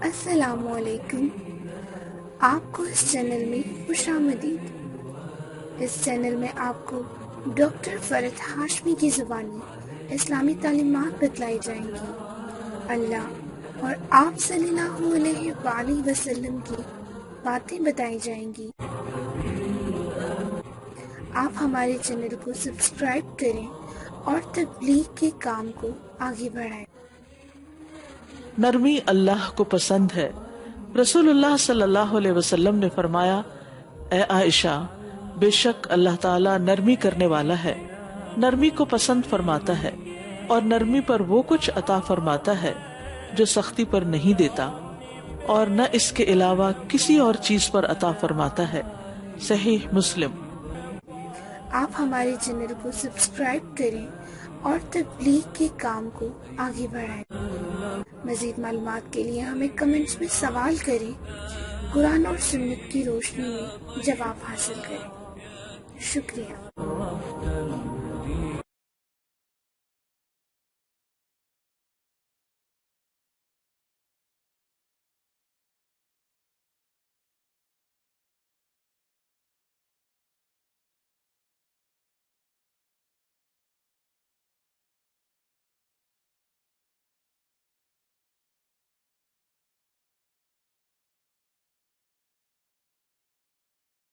السلام علیکم، آپ کو اس چینل میں خوش آمدید۔ اس چینل میں آپ کو ڈاکٹر فرد ہاشمی کی زبانی اسلامی تعلیمات بتلائی جائیں گی۔ اللہ اور آپ صلی اللہ علیہ وآلہ وسلم کی باتیں بتائی جائیں گی۔ آپ ہمارے چینل کو سبسکرائب کریں اور تبلیغ کے کام کو آگے بڑھائیں۔ نرمی اللہ کو پسند ہے۔ رسول اللہ صلی اللہ علیہ وسلم نے فرمایا، اے عائشہ، بے شک اللہ تعالیٰ نرمی کرنے والا ہے، نرمی کو پسند فرماتا ہے اور نرمی پر وہ کچھ عطا فرماتا ہے جو سختی پر نہیں دیتا، اور نہ اس کے علاوہ کسی اور چیز پر عطا فرماتا ہے۔ صحیح مسلم۔ آپ ہمارے چینل کو سبسکرائب کریں اور تبلیغ کے کام کو آگے بڑھائیں۔ مزید معلومات کے لیے ہمیں کمنٹس میں سوال کریں، قرآن اور سنت کی روشنی میں جواب حاصل کریں۔ شکریہ۔